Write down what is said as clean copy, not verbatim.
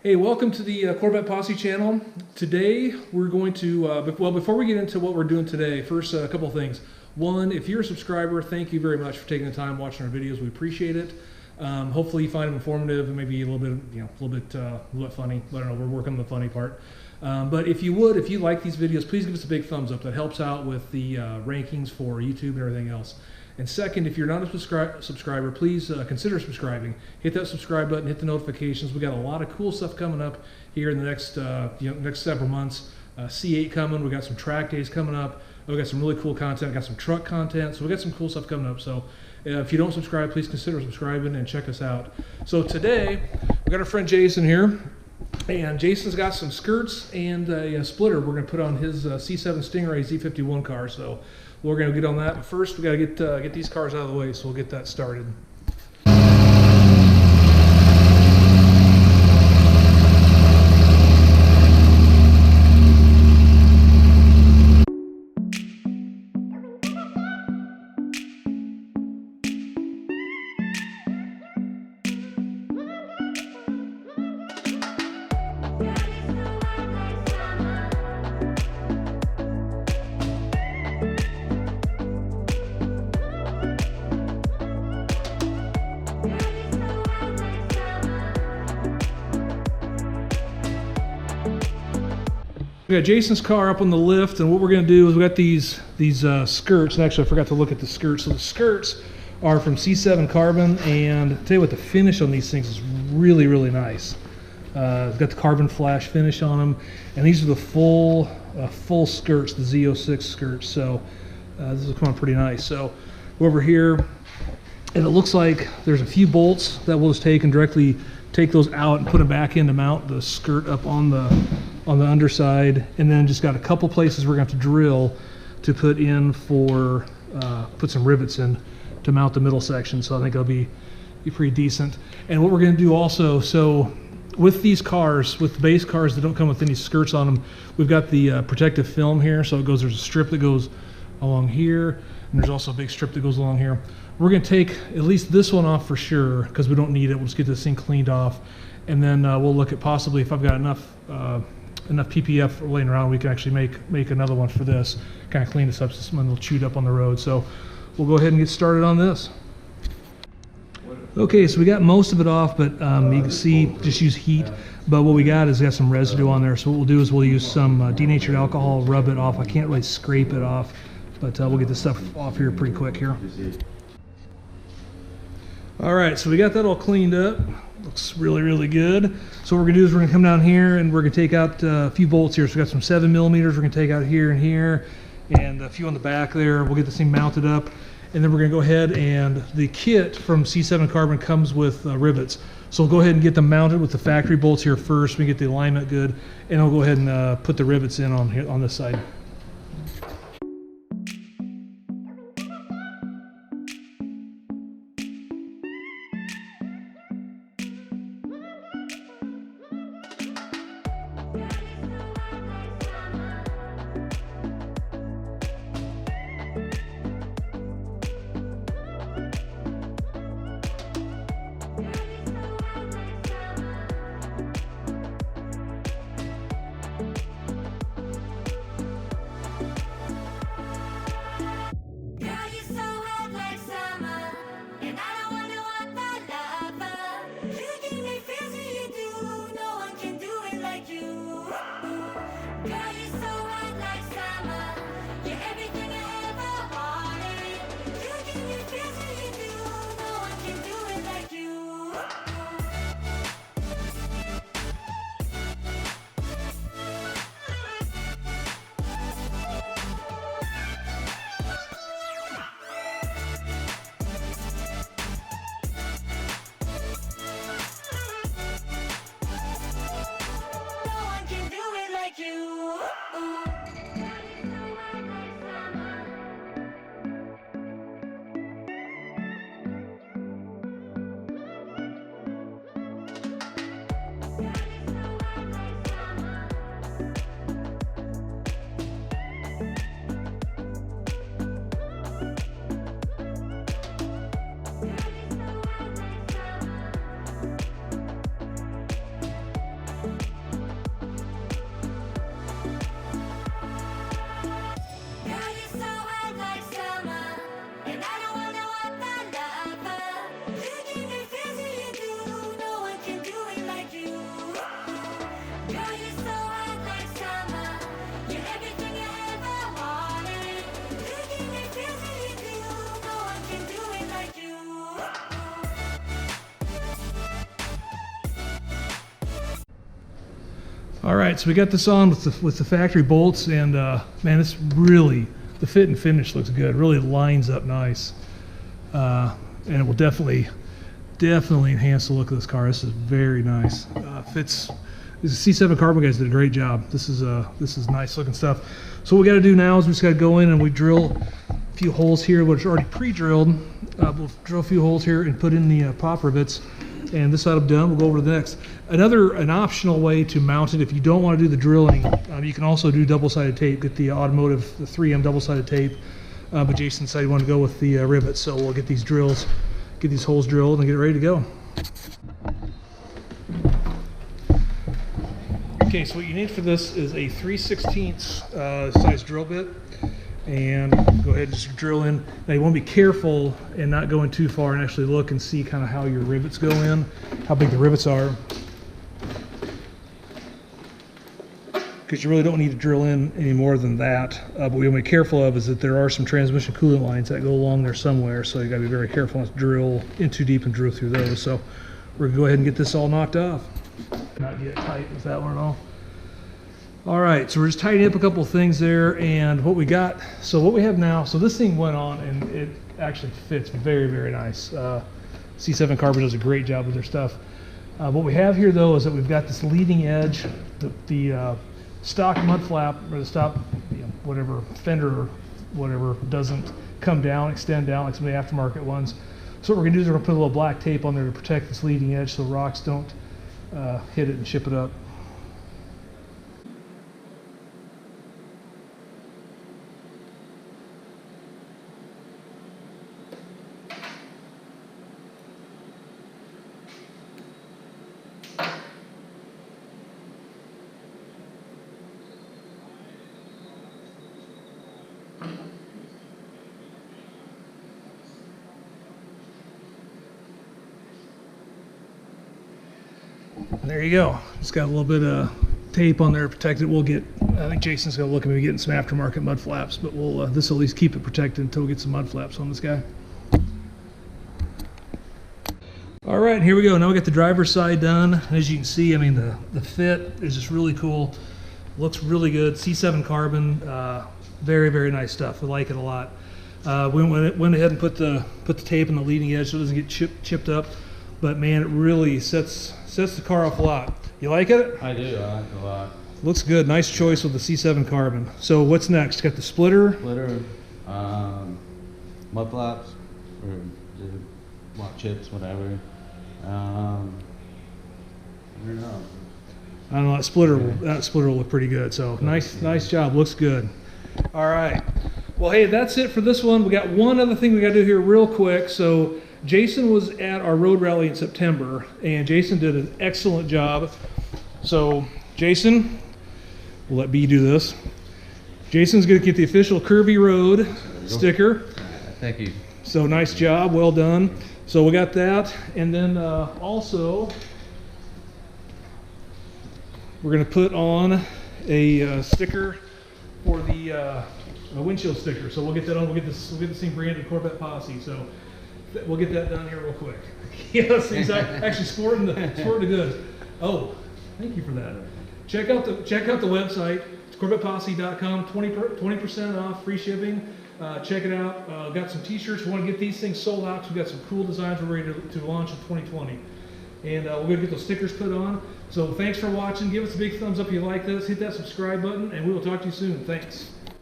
Hey, welcome to the Corvette Posse channel. Today we're going to, well, before we get into what we're doing today, first a couple of things. One, if you're a subscriber, thank you very much for taking the time watching our videos. We appreciate it. Hopefully you find them informative and maybe a little bit, a little bit funny. I don't know, we're working on the funny part. But if you like these videos, please give us a big thumbs up. That helps out with the rankings for YouTube and everything else. And second, if you're not a subscriber, please consider subscribing. Hit that subscribe button, hit the notifications. We got a lot of cool stuff coming up here in the next next several months. C8 coming. We got some track days coming up. We got some really cool content. We got some truck content. So we got some cool stuff coming up. So if you don't subscribe, please consider subscribing and check us out. So today we got our friend Jason here, and Jason's got some skirts and a splitter we're going to put on his C7 Stingray Z51 car. So we're going to get on that, but first we got to get these cars out of the way, so we'll get that started. We got Jason's car up on the lift, and what we're going to do is we got these skirts. And actually, I forgot to look at the skirts. So the skirts are from C7 Carbon, and I'll tell you what, the finish on these things is really, really nice. It's got the carbon flash finish on them, and these are the full skirts, the Z06 skirts. So this will come on pretty nice. So go over here, and it looks like there's a few bolts that we'll just take and directly take those out and put them back in to mount the skirt up on the underside, and then just got a couple places we're going to have to drill to put in for put some rivets in to mount the middle section. So I think it'll be pretty decent. And what we're going to do also, so with these cars, with the base cars that don't come with any skirts on them, we've got the protective film here. So there's a strip that goes along here, and there's also a big strip that goes along here. We're going to take at least this one off for sure because we don't need it. We'll just get this thing cleaned off, and then we'll look at possibly, if I've got enough PPF laying around, we can actually make another one for this, kind of clean this up so it's a little chewed up on the road. So we'll go ahead and get started on this. Okay, so we got most of it off, but you can see, just use heat. But what we got is got some residue on there. So what we'll do is we'll use some denatured alcohol, rub it off. I can't really scrape it off, but we'll get this stuff off here pretty quick here. All right, so we got that all cleaned up. Looks really, really good. So what we're gonna do is we're gonna come down here and we're gonna take out a few bolts here. So we got some 7mm we're gonna take out here and here, and a few on the back there. We'll get this thing mounted up, and then we're gonna go ahead, and the kit from C7 Carbon comes with rivets. So we'll go ahead and get them mounted with the factory bolts here first. We get the alignment good, and I'll go ahead and put the rivets in on this side. All right, so we got this on with the factory bolts, and man, it's really, the fit and finish looks good. Really lines up nice, and it will definitely enhance the look of this car. This is very nice. Fits. These C7 Carbon guys did a great job. This is nice looking stuff. So what we got to do now is we just got to go in and we drill a few holes here, which are already pre-drilled. We'll drill a few holes here and put in the pop rivets. And this side of done, we'll go over to the next. An optional way to mount it, if you don't want to do the drilling, you can also do double-sided tape. Get the automotive, the 3M double-sided tape. But Jason decided he wanted to go with the rivets, so we'll get these drills, get these holes drilled, and get ready to go. Okay, so what you need for this is a 3/16 size drill bit, and go ahead and just drill in. Now you want to be careful and not going too far, and actually look and see kind of how your rivets go in, how big the rivets are, because you really don't need to drill in any more than that. But what we want to be careful of is that there are some transmission coolant lines that go along there somewhere, so you got to be very careful not to drill in too deep and drill through those. So we're gonna go ahead and get this all knocked off. Not get tight with that one at all. All right, so we're just tightening up a couple of things there, and what we got, so what we have now, so this thing went on and it actually fits very, very nice. C7 Carbon does a great job with their stuff. What we have here though is that we've got this leading edge, the stock mud flap, or the stock, whatever, fender or whatever, doesn't come down, extend down like some of the aftermarket ones. So what we're gonna do is we're gonna put a little black tape on there to protect this leading edge so rocks don't hit it and chip it up. And there you go. It's got a little bit of tape on there to protect it. We'll get, I think Jason's gonna look at maybe getting some aftermarket mud flaps, but we'll this will at least keep it protected until we get some mud flaps on this guy. All right, here we go. Now we got the driver's side done. As you can see, I mean, the fit is just really cool. Looks really good. C7 Carbon, very, very nice stuff. We like it a lot. We went ahead and put the tape on the leading edge so it doesn't get chipped up. But man, it really sets the car off a lot. You like it? I do. I like it a lot. Looks good. Nice choice with the C7 Carbon. So what's next? Got the splitter. Mud flaps, or block chips, whatever. I don't know. I don't know. That splitter will look pretty good. So nice job. Looks good. All right. Well, hey, that's it for this one. We got one other thing we got to do here real quick. So Jason was at our road rally in September, and Jason did an excellent job. So Jason, we'll let B do this. Jason's going to get the official Curvy Road sticker. Thank you. So nice job, well done. So we got that, and then also we're going to put on a sticker for the a windshield sticker. So we'll get that on. We'll get this thing branded Corvette Posse. So we'll get that done here real quick. Yes, exactly. Actually, sporting the goods. Oh, thank you for that. Check out the website. It's CorvettePosse.com. 20% off, free shipping. Check it out. Got some T-shirts. We want to get these things sold out. So we've got some cool designs we're ready to launch in 2020. And we're going to get those stickers put on. So thanks for watching. Give us a big thumbs up if you like this. Hit that subscribe button, and we will talk to you soon. Thanks.